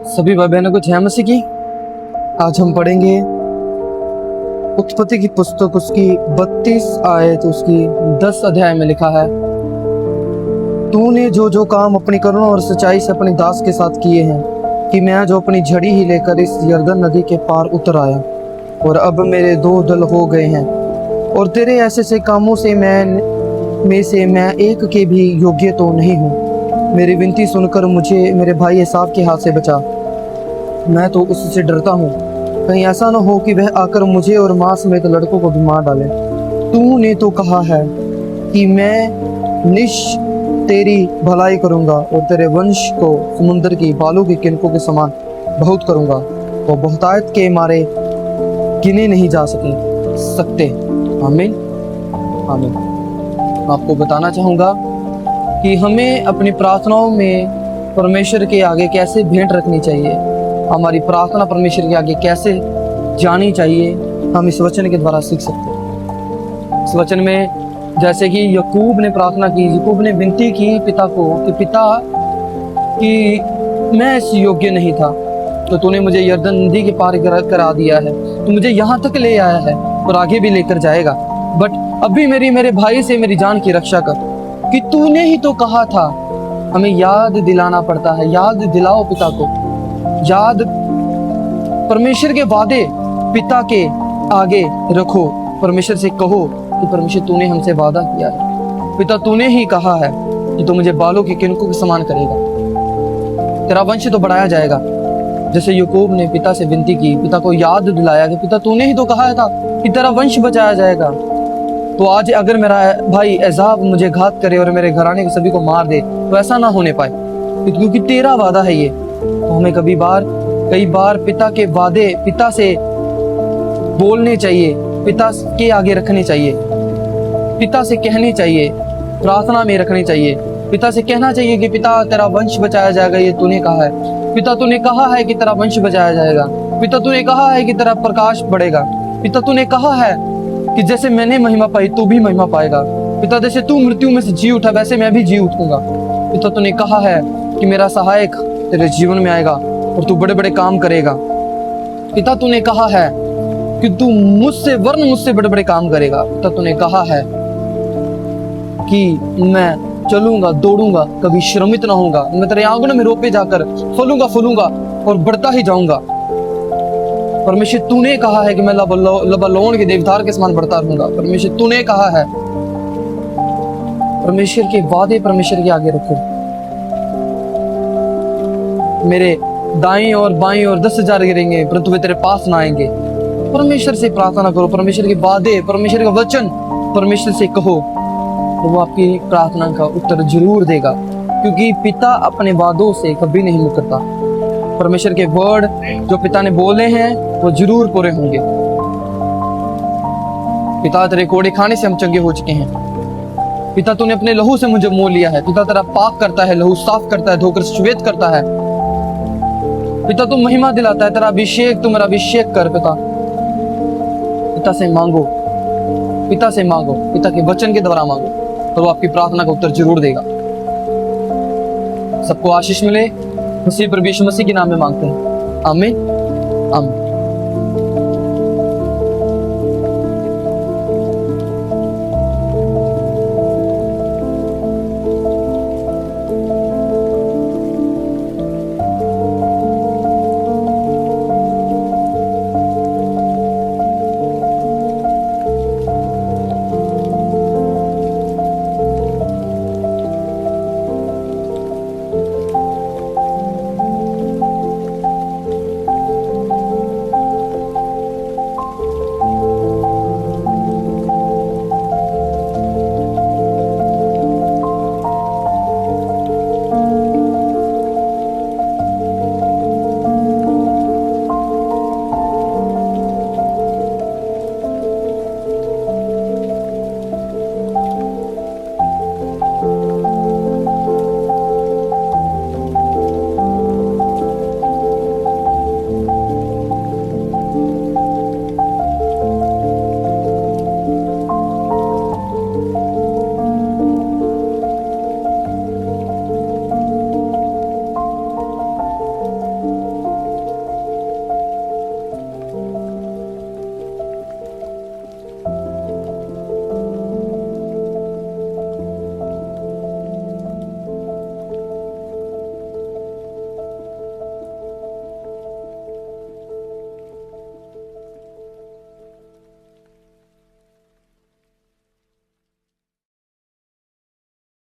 सभी भाई बहनों को जय मसीह की। आज हम पढ़ेंगे उत्पत्ति की पुस्तक, उसकी 32 आयत, उसकी 10 अध्याय में लिखा है, तूने जो जो काम अपनी करुणा और सच्चाई से अपने दास के साथ किए हैं, कि मैं जो अपनी झड़ी ही लेकर इस यरदन नदी के पार उतर आया, और अब मेरे 2 दल हो गए हैं, और तेरे ऐसे से कामों से मैं एक के भी योग्य तो नहीं हूँ। मेरी विनती सुनकर मुझे मेरे भाई एसाव के हाथ से बचा। मैं तो उससे डरता हूँ, कहीं ऐसा न हो कि वह आकर मुझे और माँ समेत लड़कों को भी मार डाले। तूने तो कहा है कि मैं तेरी भलाई करूँगा और तेरे वंश को समुद्र की बालू के किनकों के समान बहुत करूँगा, वो बहुतायत के मारे गिने नहीं जा सकते। आमीन आमीन। मैं आपको बताना चाहूँगा कि हमें अपनी प्रार्थनाओं में परमेश्वर के आगे कैसे भेंट रखनी चाहिए, हमारी प्रार्थना परमेश्वर के आगे कैसे जानी चाहिए, हम इस वचन के द्वारा सीख सकते हैं। इस वचन में जैसे कि याकूब ने प्रार्थना की, याकूब ने विनती की पिता को कि पिता कि मैं इस योग्य नहीं था, तो तूने मुझे यरदन नदी के पार करा दिया है, तू मुझे यहाँ तक ले आया है और आगे भी लेकर जाएगा, बट अभी मेरे भाई से मेरी जान की रक्षा कर, कि तूने ही तो कहा था। हमें याद दिलाना पड़ता है, याद दिलाओ पिता को, याद परमेश्वर के वादे पिता के आगे रखो, परमेश्वर से कहो कि परमेश्वर तूने हमसे वादा किया है, पिता तूने ही कहा है कि तू मुझे बालों के किनकों के समान करेगा, तेरा वंश तो बढ़ाया जाएगा। जैसे याकूब ने पिता से विनती की, पिता को याद दिलाया कि पिता तूने ही तो कहा था कि तेरा वंश बचाया जाएगा। तो आज अगर मेरा भाई एसाव मुझे घात करे और मेरे घराने के सभी को मार दे, तो ऐसा ना होने पाए, क्योंकि तेरा वादा है ये। तो हमें कई बार पिता के वादे पिता से बोलने चाहिए, पिता के आगे रखने चाहिए, पिता से कहनी चाहिए, प्रार्थना में रखनी चाहिए, पिता से कहना चाहिए कि पिता तेरा वंश बचाया जाएगा, ये तूने कहा है। पिता तूने कहा है कि तेरा वंश बचाया जाएगा, पिता तूने कहा है कि तेरा प्रकाश बढ़ेगा, पिता तूने कहा है कि जैसे मैंने महिमा पाई तू भी महिमा पाएगा, पिता जैसे तू मृत्यु में से जी उठा वैसे मैं भी जी उठूंगा। पिता तूने कहा है कि मेरा सहायक तेरे जीवन में आएगा और तू बड़े बड़े काम करेगा। पिता तूने कहा है कि तू मुझसे बड़े बड़े काम करेगा। पिता तूने कहा है कि मैं चलूंगा दौड़ूंगा कभी श्रमित ना होऊंगा, मैं तेरे आंगनों में रोपे जाकर फलूंगा और बढ़ता ही जाऊंगा। परमेश्वर तूने कहा है कि मैं लबालोन के देवदार के समान बढ़ता रहूंगा। परमेश्वर तूने कहा है। परमेश्वर के वादे परमेश्वर के आगे रखो। मेरे दाईं और बाईं और 10,000 गिरेंगे परंतु वे तेरे पास ना आएंगे। परमेश्वर से प्रार्थना करो, परमेश्वर के वादे, परमेश्वर का वचन परमेश्वर से कहो, तो वो आपकी प्रार्थना का उत्तर जरूर देगा, क्योंकि पिता अपने वादों से कभी नहीं मुकरता। परमेश्वर के वर्ड जो पिता ने बोले हैं वो जरूर पूरे होंगे। पिता तेरे कोड़े खाने से हम चंगे हो चुके हैं। पिता तूने अपने लहू से मुझे मोल लिया है। पिता तेरा पाक करता है, लहू साफ करता है, धोकर श्वेत करता है। पिता तू महिमा दिलाता है, तेरा अभिषेक, तू मेरा अभिषेक कर। पिता से मांगो, पिता के वचन के द्वारा मांगो, तो वो आपकी प्रार्थना का उत्तर जरूर देगा। सबको आशीष मिले। मसीह प्रभु यीशु मसीह के नाम में मांगते हैं, आमीन आमीन।